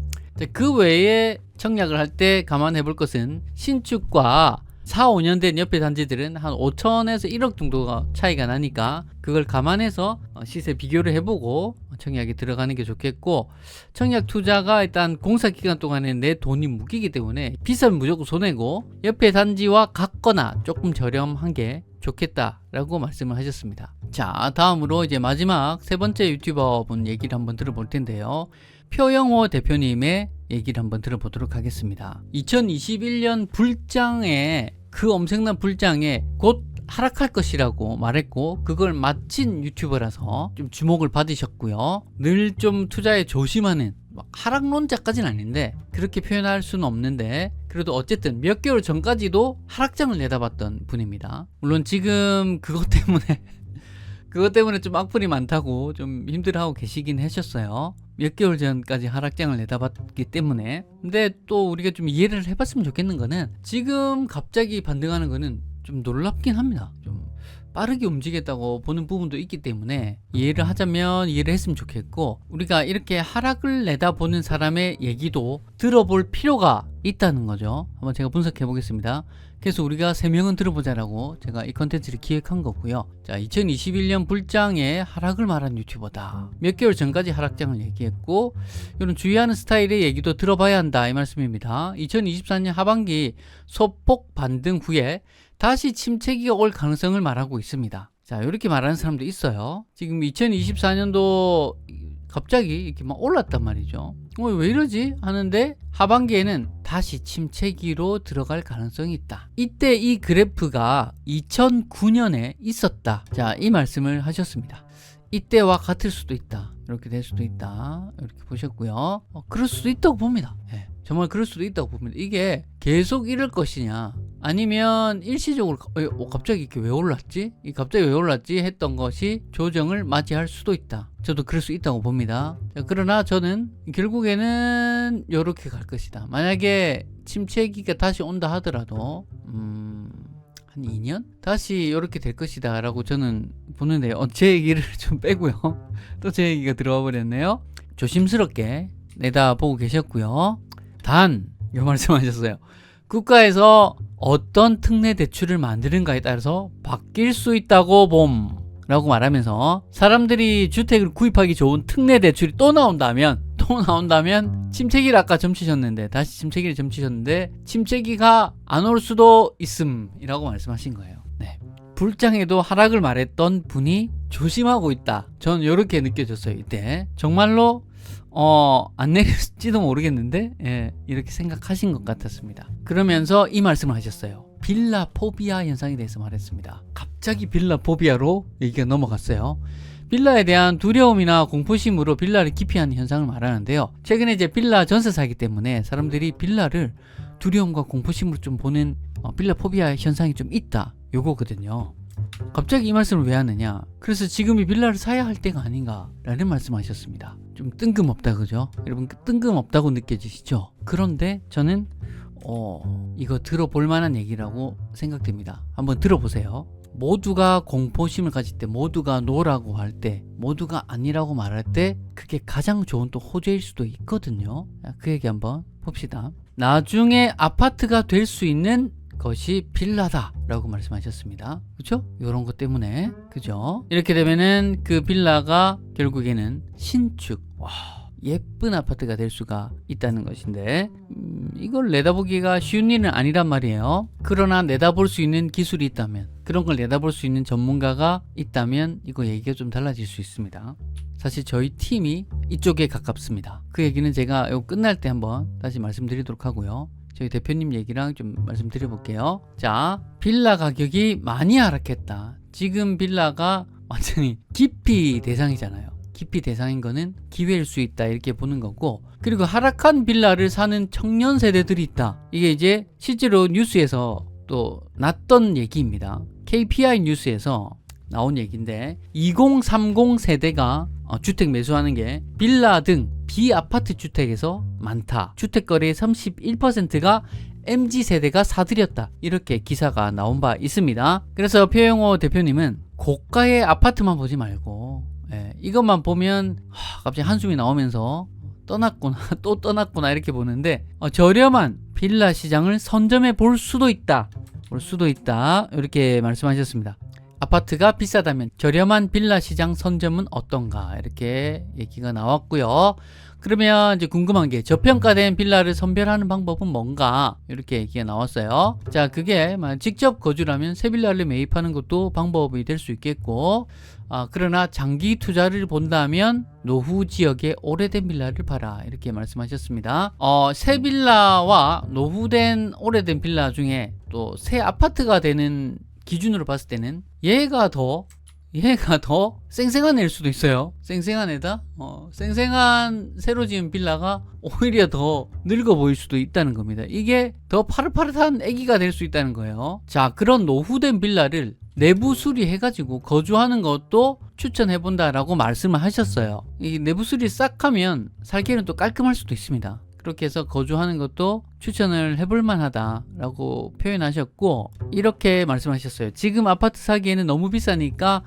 그 외에 청약을 할 때 감안해 볼 것은 신축과 4, 5년 된 옆에 단지들은 한 5천에서 1억 정도가 차이가 나니까 그걸 감안해서 시세 비교를 해보고 청약에 들어가는 게 좋겠고, 청약 투자가 일단 공사 기간 동안에 내 돈이 무기이기 때문에 비싸면 무조건 손해고 옆에 단지와 같거나 조금 저렴한 게 좋겠다라고 말씀을 하셨습니다. 자, 다음으로 이제 마지막 세 번째 유튜버 분 얘기를 한번 들어볼 텐데요. 표영호 대표님의 얘기를 한번 들어보도록 하겠습니다. 2021년 불장에, 그 엄청난 불장에 곧 하락할 것이라고 말했고, 그걸 마친 유튜버라서 좀 주목을 받으셨고요. 늘 좀 투자에 조심하는, 하락론자까지는 아닌데 그렇게 표현할 수는 없는데, 그래도 어쨌든 몇 개월 전까지도 하락장을 내다봤던 분입니다. 물론 지금 그것 때문에 좀 악플이 많다고 좀 힘들어하고 계시긴 하셨어요. 몇 개월 전까지 하락장을 내다봤기 때문에. 근데 또 우리가 좀 이해를 해봤으면 좋겠는 거는, 지금 갑자기 반등하는 거는 좀 놀랍긴 합니다. 좀 빠르게 움직였다고 보는 부분도 있기 때문에 이해를 하자면 이해를 했으면 좋겠고, 우리가 이렇게 하락을 내다보는 사람의 얘기도 들어볼 필요가 있다는 거죠. 한번 제가 분석해 보겠습니다. 그래서 우리가 3명은 들어보자라고 제가 이 컨텐츠를 기획한 거고요. 자, 2021년 불장에 하락을 말한 유튜버다. 몇 개월 전까지 하락장을 얘기했고, 이런 주의하는 스타일의 얘기도 들어봐야 한다, 이 말씀입니다. 2024년 하반기 소폭 반등 후에 다시 침체기가 올 가능성을 말하고 있습니다. 자, 이렇게 말하는 사람도 있어요. 지금 2024년도 갑자기 이렇게 막 올랐단 말이죠. 왜 이러지? 하는데 하반기에는 다시 침체기로 들어갈 가능성이 있다. 이때 이 그래프가 2009년에 있었다. 자, 이 말씀을 하셨습니다. 이때와 같을 수도 있다. 이렇게 될 수도 있다. 이렇게 보셨고요. 그럴 수도 있다고 봅니다. 네, 정말 그럴 수도 있다고 봅니다. 이게 계속 이럴 것이냐, 아니면 일시적으로 갑자기 이렇게 왜 올랐지? 갑자기 왜 올랐지? 했던 것이 조정을 맞이할 수도 있다. 저도 그럴 수 있다고 봅니다. 자, 그러나 저는 결국에는 이렇게 갈 것이다. 만약에 침체기가 다시 온다 하더라도 한 2년? 다시 이렇게 될 것이다 라고 저는 보는데요. 제 얘기를 좀 빼고요. 또 제 얘기가 들어와 버렸네요. 조심스럽게 내다보고 계셨고요. 단, 이 말씀하셨어요. 국가에서 어떤 특례 대출을 만드는가에 따라서 바뀔 수 있다고 봄 라고 말하면서, 사람들이 주택을 구입하기 좋은 특례 대출이 또 나온다면 침체기를 아까 점치셨는데, 다시 침체기를 점치셨는데 침체기가 안 올 수도 있음 이라고 말씀하신 거예요. 네. 불장에도 하락을 말했던 분이 조심하고 있다. 저는 이렇게 느껴졌어요. 이때 정말로 안 내릴지도 모르겠는데, 예, 이렇게 생각하신 것 같았습니다. 그러면서 이 말씀을 하셨어요. 빌라 포비아 현상에 대해서 말했습니다. 갑자기 빌라 포비아로 얘기가 넘어갔어요. 빌라에 대한 두려움이나 공포심으로 빌라를 기피하는 현상을 말하는데요. 최근에 이제 빌라 전세사기 때문에 사람들이 빌라를 두려움과 공포심으로 좀 보는 빌라 포비아 현상이 좀 있다, 요거거든요. 갑자기 이 말씀을 왜 하느냐, 그래서 지금이 빌라를 사야 할 때가 아닌가 라는 말씀하셨습니다. 좀 뜬금없다, 그죠? 여러분, 뜬금없다고 느껴지시죠? 그런데 저는 이거 들어볼 만한 얘기라고 생각됩니다. 한번 들어보세요. 모두가 공포심을 가질 때, 모두가 노라고 할 때, 모두가 아니라고 말할 때, 그게 가장 좋은 또 호재일 수도 있거든요. 그 얘기 한번 봅시다. 나중에 아파트가 될 수 있는 것이 빌라다 라고 말씀하셨습니다. 그쵸? 이런 것 때문에, 그죠? 이렇게 되면은 그 빌라가 결국에는 신축, 예쁜 아파트가 될 수가 있다는 것인데, 이걸 내다보기가 쉬운 일은 아니란 말이에요. 그러나 내다볼 수 있는 기술이 있다면, 그런 걸 내다볼 수 있는 전문가가 있다면 이거 얘기가 좀 달라질 수 있습니다. 사실 저희 팀이 이쪽에 가깝습니다. 그 얘기는 제가 이거 끝날 때 한번 다시 말씀드리도록 하고요. 저희 대표님 얘기랑 좀 말씀드려볼게요. 자, 빌라 가격이 많이 하락했다. 지금 빌라가 완전히 기피 대상이잖아요. 기피 대상인 거는 기회일 수 있다, 이렇게 보는 거고, 그리고 하락한 빌라를 사는 청년 세대들이 있다. 이게 이제 실제로 뉴스에서 또 났던 얘기입니다. KPI 뉴스에서 나온 얘기인데, 2030 세대가 주택 매수하는 게 빌라 등 비아파트 주택에서 많다. 주택 거래의 31%가 MZ세대가 사들였다. 이렇게 기사가 나온 바 있습니다. 그래서 표영호 대표님은 고가의 아파트만 보지 말고, 이것만 보면 갑자기 한숨이 나오면서 떠났구나, 또 떠났구나, 이렇게 보는데 저렴한 빌라 시장을 선점해 볼 수도 있다. 볼 수도 있다. 이렇게 말씀하셨습니다. 아파트가 비싸다면 저렴한 빌라 시장 선점은 어떤가 이렇게 얘기가 나왔고요. 그러면 이제 궁금한 게 저평가된 빌라를 선별하는 방법은 뭔가 이렇게 얘기가 나왔어요. 자, 그게 직접 거주라면 새 빌라를 매입하는 것도 방법이 될 수 있겠고, 그러나 장기 투자를 본다면 노후 지역의 오래된 빌라를 봐라 이렇게 말씀하셨습니다. 새 빌라와 노후된 오래된 빌라 중에 또 새 아파트가 되는 기준으로 봤을 때는 얘가 더 쌩쌩한 애일 수도 있어요. 쌩쌩한 애다? 쌩쌩한 새로 지은 빌라가 오히려 더 늙어 보일 수도 있다는 겁니다. 이게 더 파릇파릇한 애기가 될 수 있다는 거예요. 자, 그런 노후된 빌라를 내부 수리해가지고 거주하는 것도 추천해본다라고 말씀을 하셨어요. 이 내부 수리 싹 하면 살기는 또 깔끔할 수도 있습니다. 그렇게 해서 거주하는 것도 추천을 해볼 만하다라고 표현하셨고, 이렇게 말씀하셨어요. 지금 아파트 사기에는 너무 비싸니까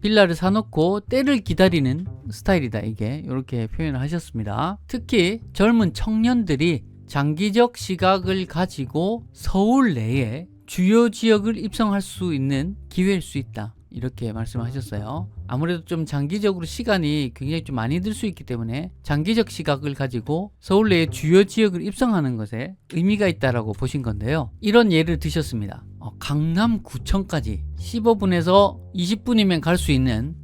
빌라를 사놓고 때를 기다리는 스타일이다, 이게 이렇게 표현을 하셨습니다. 특히 젊은 청년들이 장기적 시각을 가지고 서울 내에 주요 지역을 입성할 수 있는 기회일 수 있다, 이렇게 말씀하셨어요. 아무래도 좀 장기적으로 시간이 굉장히 좀 많이 들 수 있기 때문에 장기적 시각을 가지고 서울 내의 주요 지역을 입성하는 것에 의미가 있다라고 보신 건데요. 이런 예를 드셨습니다. 강남구청까지 15분에서 20분이면 갈 수 있는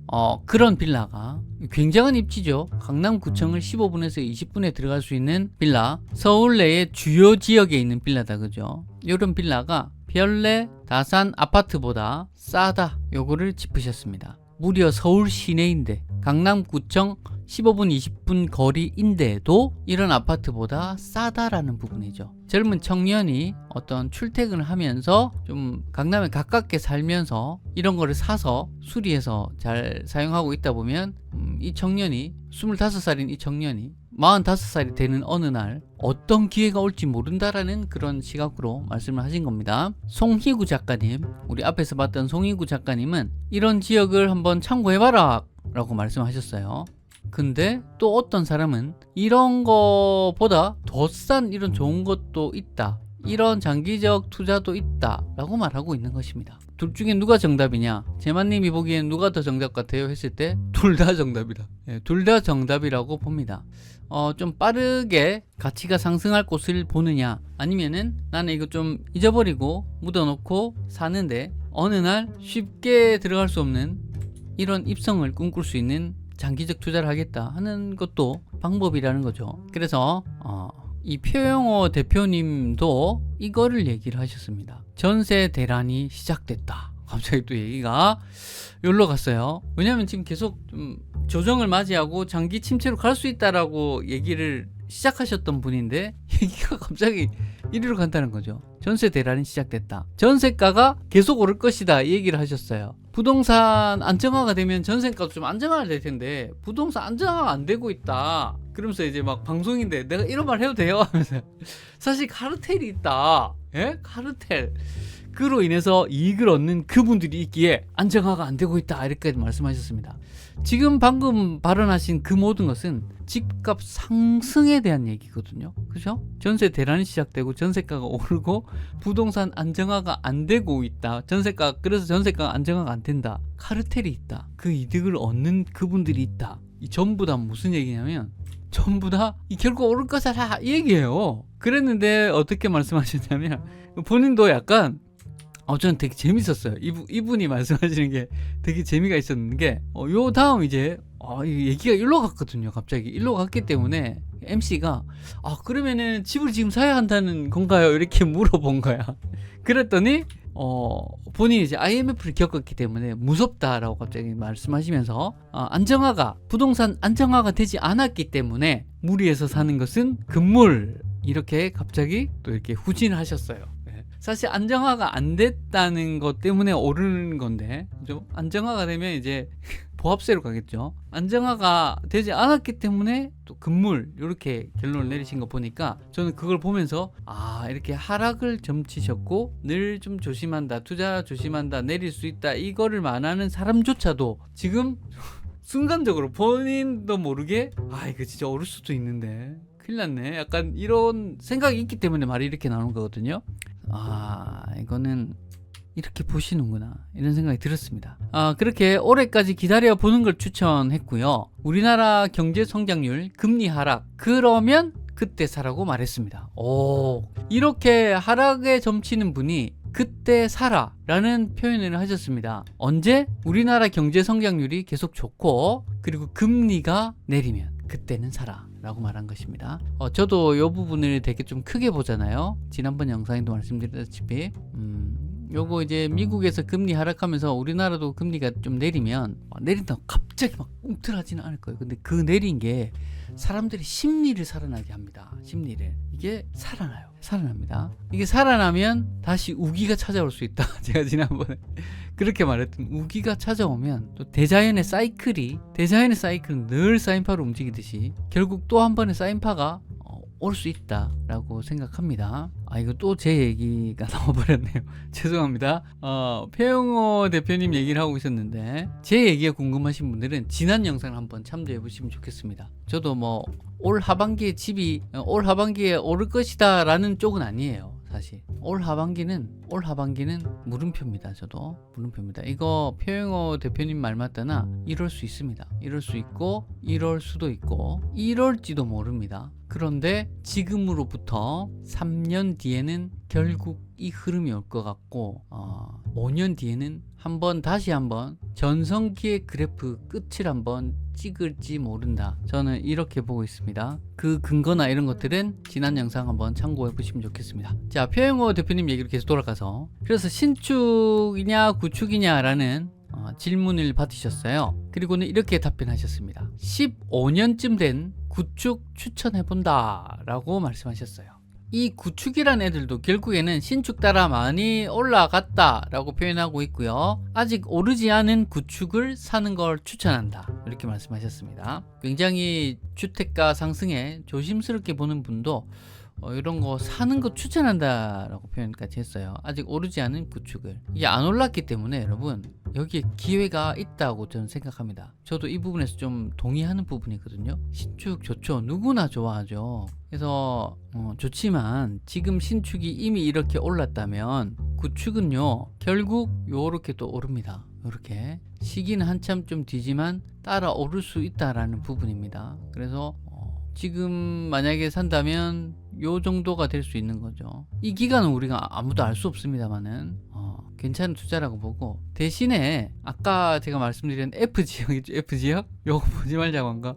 그런 빌라가 굉장한 입지죠. 강남구청을 15분에서 20분에 들어갈 수 있는 빌라, 서울 내의 주요 지역에 있는 빌라다, 그죠? 이런 빌라가 별내 다산 아파트보다 싸다, 요거를 짚으셨습니다. 무려 서울 시내인데 강남구청 15분 20분 거리인데도 이런 아파트보다 싸다라는 부분이죠. 젊은 청년이 어떤 출퇴근을 하면서 좀 강남에 가깝게 살면서 이런 거를 사서 수리해서 잘 사용하고 있다 보면 이 청년이 25살인 이 청년이 45살이 되는 어느 날 어떤 기회가 올지 모른다라는 그런 시각으로 말씀을 하신 겁니다. 송희구 작가님, 우리 앞에서 봤던 송희구 작가님은 이런 지역을 한번 참고해봐라 라고 말씀하셨어요. 근데 또 어떤 사람은 이런 거보다 더 싼 이런 좋은 것도 있다, 이런 장기적 투자도 있다 라고 말하고 있는 것입니다. 둘 중에 누가 정답이냐, 제만님이 보기엔 누가 더 정답 같아요 했을 때 둘 다 정답이다. 둘 다 정답이라고 봅니다. 좀 빠르게 가치가 상승할 곳을 보느냐, 아니면은 나는 이거 좀 잊어버리고 묻어놓고 사는데 어느 날 쉽게 들어갈 수 없는 이런 입성을 꿈꿀 수 있는 장기적 투자를 하겠다 하는 것도 방법이라는 거죠. 그래서 이 표영호 대표님도 이거를 얘기를 하셨습니다. 전세 대란이 시작됐다. 갑자기 또 얘기가 여기로 갔어요. 왜냐면 지금 계속 좀 조정을 맞이하고 장기 침체로 갈 수 있다라고 얘기를 시작하셨던 분인데 얘기가 갑자기 이리로 간다는 거죠. 전세 대란이 시작됐다. 전세가가 계속 오를 것이다, 이 얘기를 하셨어요. 부동산 안정화가 되면 전세가도 좀 안정화가 될 텐데 부동산 안정화가 안 되고 있다. 그러면서 이제 막 방송인데 내가 이런 말 해도 돼요? 하면서 사실 카르텔이 있다. 예? 카르텔. 그로 인해서 이익을 얻는 그분들이 있기에 안정화가 안 되고 있다, 이렇게 말씀하셨습니다. 지금 방금 발언하신 그 모든 것은 집값 상승에 대한 얘기거든요. 그죠? 전세 대란이 시작되고 전세가가 오르고 부동산 안정화가 안 되고 있다. 그래서 전세가가 안정화가 안 된다. 카르텔이 있다. 그 이득을 얻는 그분들이 있다. 이 전부 다 무슨 얘기냐면 전부 다 결국 오를 거잖아, 이 얘기예요. 그랬는데 어떻게 말씀하셨냐면 본인도 약간 저는 되게 재밌었어요. 이분이 말씀하시는 게 되게 재미가 있었는 게 요 다음 이제 얘기가 일로 갔거든요. 갑자기 일로 갔기 때문에 MC가 그러면은 집을 지금 사야 한다는 건가요? 이렇게 물어본 거야. 그랬더니 본인이 이제 IMF를 겪었기 때문에 무섭다라고 갑자기 말씀하시면서 부동산 안정화가 되지 않았기 때문에 무리해서 사는 것은 금물, 이렇게 갑자기 또 이렇게 후진을 하셨어요. 사실 안정화가 안 됐다는 것 때문에 오르는 건데, 그죠? 안정화가 되면 이제 보합세로 가겠죠. 안정화가 되지 않았기 때문에 또 금물, 이렇게 결론을 내리신 거 보니까 저는 그걸 보면서 이렇게 하락을 점치셨고 늘 좀 조심한다, 투자 조심한다, 내릴 수 있다, 이거를 말하는 사람조차도 지금 순간적으로 본인도 모르게 이거 진짜 오를 수도 있는데 큰일 났네, 약간 이런 생각이 있기 때문에 말이 이렇게 나오는 거거든요. 이거는 이렇게 보시는구나 이런 생각이 들었습니다. 그렇게 올해까지 기다려 보는 걸 추천했고요. 우리나라 경제 성장률 금리 하락 그러면 그때 사라고 말했습니다. 이렇게 하락에 점치는 분이 그때 사라 라는 표현을 하셨습니다. 언제? 우리나라 경제 성장률이 계속 좋고 그리고 금리가 내리면 그때는 사라 라고 말한 것입니다. 저도 이 부분을 되게 좀 크게 보잖아요. 지난번 영상에도 말씀드렸다시피 요거 이제 미국에서 금리 하락하면서 우리나라도 금리가 좀 내리면 내린다고 갑자기 막 움틀하지는 않을 거예요. 근데 그 내린 게 사람들이 심리를 살아나게 합니다. 심리를. 이게 살아납니다. 이게 살아나면 다시 우기가 찾아올 수 있다. 제가 지난번에 그렇게 말했던 우기가 찾아오면 또 대자연의 사이클은 늘 사인파로 움직이듯이 결국 또 한 번의 사인파가 올 수 있다라고 생각합니다. 이거 또 제 얘기가 나와버렸네요. 죄송합니다. 표영호 대표님 얘기를 하고 있었는데 제 얘기가 궁금하신 분들은 지난 영상을 한번 참조해 보시면 좋겠습니다. 저도 뭐 올 하반기에 집이 올 하반기에 오를 것이다 라는 쪽은 아니에요. 사실 올 하반기는 물음표입니다. 저도 물음표입니다. 이거 표영호 대표님 말 맞다나 이럴 수 있습니다. 이럴 수 있고 이럴 수도 있고 이럴지도 모릅니다. 그런데 지금으로부터 3년 뒤에는 결국 이 흐름이 올 것 같고 5년 뒤에는 다시 한번 전성기의 그래프 끝을 한번 찍을지 모른다. 저는 이렇게 보고 있습니다. 그 근거나 이런 것들은 지난 영상 한번 참고해 보시면 좋겠습니다. 자, 표영호 대표님 얘기로 계속 돌아가서 그래서 신축이냐 구축이냐 라는 질문을 받으셨어요. 그리고는 이렇게 답변하셨습니다. 15년쯤 된 구축 추천해본다 라고 말씀하셨어요. 이 구축이란 애들도 결국에는 신축 따라 많이 올라갔다 라고 표현하고 있고요. 아직 오르지 않은 구축을 사는 걸 추천한다 이렇게 말씀하셨습니다. 굉장히 주택가 상승에 조심스럽게 보는 분도 이런 거 사는 거 추천한다 라고 표현까지 했어요. 아직 오르지 않은 구축을. 이게 안 올랐기 때문에 여러분 여기에 기회가 있다고 저는 생각합니다. 저도 이 부분에서 좀 동의하는 부분이거든요. 신축 좋죠. 누구나 좋아하죠. 그래서 좋지만 지금 신축이 이미 이렇게 올랐다면 구축은요 결국 요렇게 또 오릅니다. 요렇게 시기는 한참 좀 뒤지만 따라 오를 수 있다라는 부분입니다. 그래서 지금 만약에 산다면 요 정도가 될 수 있는 거죠. 이 기간은 우리가 아무도 알 수 없습니다만은 괜찮은 투자라고 보고, 대신에 아까 제가 말씀드린 F지역이죠. F지역? 요거 보지 말자고 한가?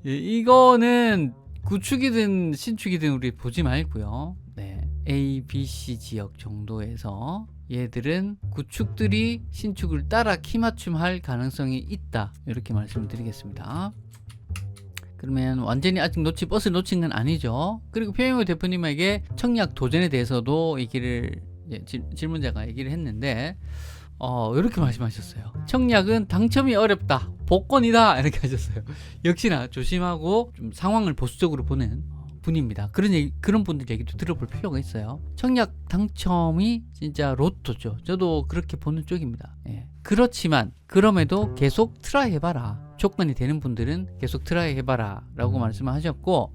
예, 이거는 구축이든 신축이든 우리 보지 말고요. 네, A, B, C 지역 정도에서 얘들은 구축들이 신축을 따라 키맞춤할 가능성이 있다 이렇게 말씀드리겠습니다. 그러면 완전히 아직 버스 놓친 건 아니죠. 그리고 표영호 대표님에게 청약 도전에 대해서도 질문자가 얘기를 했는데 이렇게 말씀하셨어요. 청약은 당첨이 어렵다, 복권이다 이렇게 하셨어요. 역시나 조심하고 좀 상황을 보수적으로 보는 분입니다. 그런 분들 얘기도 들어볼 필요가 있어요. 청약 당첨이 진짜 로또죠. 저도 그렇게 보는 쪽입니다. 예. 그렇지만 그럼에도 계속 트라이 해봐라. 조건이 되는 분들은 계속 트라이 해봐라 라고 말씀을 하셨고,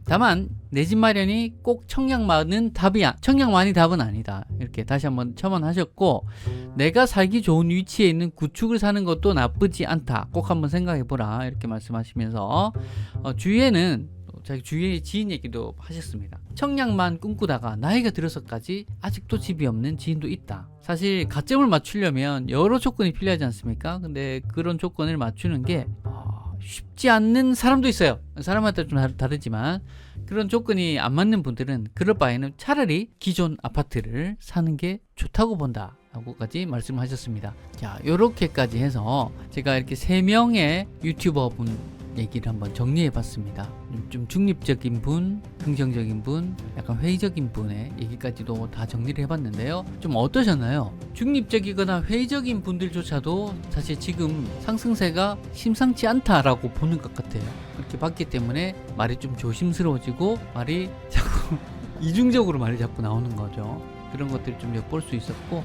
다만 내 집 마련이 꼭 청약만이 답은 아니다 이렇게 다시 한번 첨언하셨고, 내가 살기 좋은 위치에 있는 구축을 사는 것도 나쁘지 않다, 꼭 한번 생각해보라 이렇게 말씀하시면서 주위에는 자기 주위의 지인 얘기도 하셨습니다. 청약만 꿈꾸다가 나이가 들어서까지 아직도 집이 없는 지인도 있다. 사실 가점을 맞추려면 여러 조건이 필요하지 않습니까? 근데 그런 조건을 맞추는 게 쉽지 않는 사람도 있어요. 사람마다 좀 다르지만 그런 조건이 안 맞는 분들은 그럴 바에는 차라리 기존 아파트를 사는 게 좋다고 본다 라고까지 말씀하셨습니다. 자, 요렇게까지 해서 제가 이렇게 3명의 유튜버 분 얘기를 한번 정리해 봤습니다. 좀 중립적인 분, 긍정적인 분, 약간 회의적인 분의 얘기까지도 다 정리를 해봤는데요. 좀 어떠셨나요? 중립적이거나 회의적인 분들조차도 사실 지금 상승세가 심상치 않다라고 보는 것 같아요. 그렇게 봤기 때문에 말이 좀 조심스러워지고 말이 자꾸 이중적으로 말이 자꾸 나오는 거죠. 그런 것들을 좀 엿볼 수 있었고,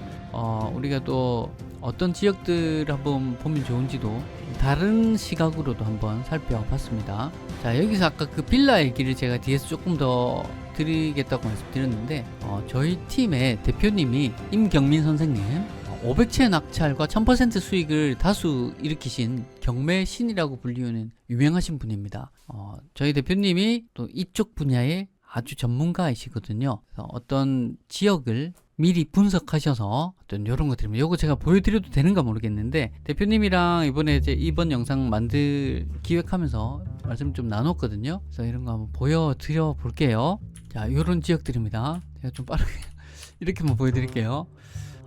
우리가 또 어떤 지역들 한번 보면 좋은지도 다른 시각으로도 한번 살펴봤습니다. 자, 여기서 아까 그 빌라 얘기를 제가 뒤에서 조금 더 드리겠다고 말씀드렸는데 저희 팀의 대표님이 임경민 선생님 500채 낙찰과 1000% 수익을 다수 일으키신 경매 신이라고 불리우는 유명하신 분입니다. 저희 대표님이 또 이쪽 분야의 아주 전문가이시거든요. 그래서 어떤 지역을 미리 분석하셔서 어떤 이런 것들이면 요거 제가 보여드려도 되는가 모르겠는데 대표님이랑 이번에 이번 영상 기획하면서 말씀 좀 나눴거든요. 그래서 이런 거 한번 보여드려 볼게요. 자, 요런 지역들입니다. 제가 좀 빠르게 이렇게 한번 보여드릴게요.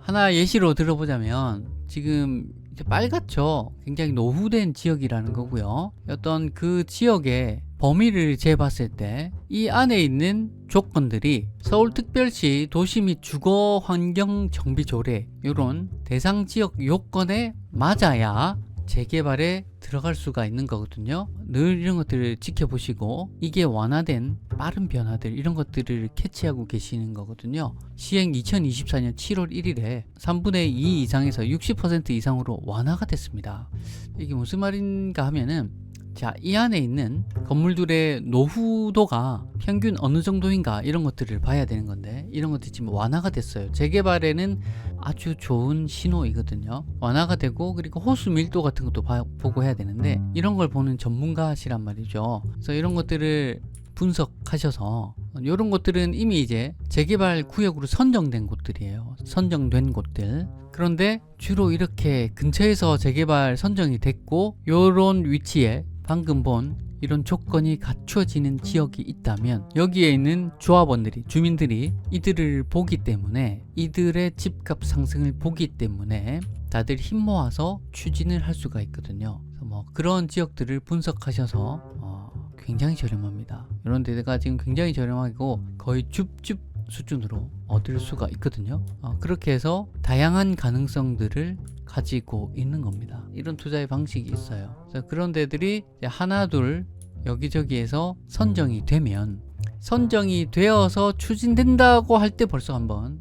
하나 예시로 들어보자면 지금 이제 빨갛죠. 굉장히 노후된 지역이라는 거고요. 어떤 그 지역의 범위를 재봤을 때 이 안에 있는 조건들이 서울특별시 도시 및 주거환경정비조례 이런 대상 지역 요건에 맞아야 재개발에 들어갈 수가 있는 거거든요. 늘 이런 것들을 지켜보시고 이게 완화된 빠른 변화들 이런 것들을 캐치하고 계시는 거거든요. 시행 2024년 7월 1일에 3분의 2 이상에서 60% 이상으로 완화가 됐습니다. 이게 무슨 말인가 하면은 자, 이 안에 있는 건물들의 노후도가 평균 어느 정도인가 이런 것들을 봐야 되는 건데 이런 것들이 지금 완화가 됐어요. 재개발에는 아주 좋은 신호이거든요. 완화가 되고 그리고 호수 밀도 같은 것도 보고 해야 되는데 이런 걸 보는 전문가시란 말이죠. 그래서 이런 것들을 분석하셔서 이런 곳들은 이미 이제 재개발 구역으로 선정된 곳들이에요. 선정된 곳들. 그런데 주로 이렇게 근처에서 재개발 선정이 됐고 요런 위치에 방금 본 이런 조건이 갖추어지는 지역이 있다면 여기에 있는 조합원들이 주민들이 이들을 보기 때문에 이들의 집값 상승을 보기 때문에 다들 힘 모아서 추진을 할 수가 있거든요. 그래서 뭐 그런 지역들을 분석하셔서 굉장히 저렴합니다. 이런 데가 지금 굉장히 저렴하고 거의 줍줍 수준으로 얻을 수가 있거든요. 그렇게 해서 다양한 가능성들을 가지고 있는 겁니다. 이런 투자의 방식이 있어요. 그래서 그런 데들이 하나 둘 여기저기에서 선정이 되면 선정이 되어서 추진된다고 할 때 벌써 한번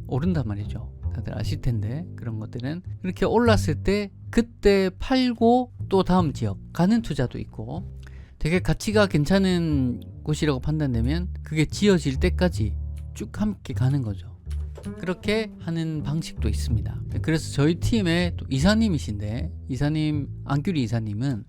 오른단 말이죠. 다들 아실 텐데 그런 것들은 이렇게 올랐을 때 그때 팔고 또 다음 지역 가는 투자도 있고 되게 가치가 괜찮은 곳이라고 판단되면 그게 지어질 때까지 쭉 함께 가는 거죠. 그렇게 하는 방식도 있습니다. 그래서 저희 팀의 또 이사님이신데 이사님 안규리 이사님은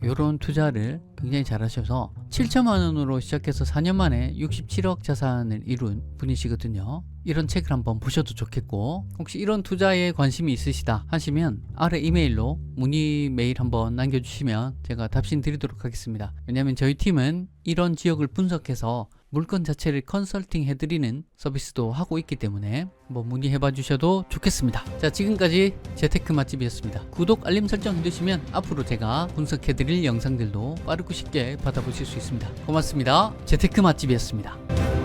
이런 투자를 굉장히 잘하셔서 7천만 원으로 시작해서 4년 만에 67억 자산을 이룬 분이시거든요. 이런 책을 한번 보셔도 좋겠고 혹시 이런 투자에 관심이 있으시다 하시면 아래 이메일로 문의 메일 한번 남겨주시면 제가 답신 드리도록 하겠습니다. 왜냐하면 저희 팀은 이런 지역을 분석해서 물건 자체를 컨설팅 해드리는 서비스도 하고 있기 때문에 뭐 문의해봐 주셔도 좋겠습니다. 자, 지금까지 재테크 맛집이었습니다. 구독 알림 설정 해두시면 앞으로 제가 분석해드릴 영상들도 빠르고 쉽게 받아보실 수 있습니다. 고맙습니다. 재테크 맛집이었습니다.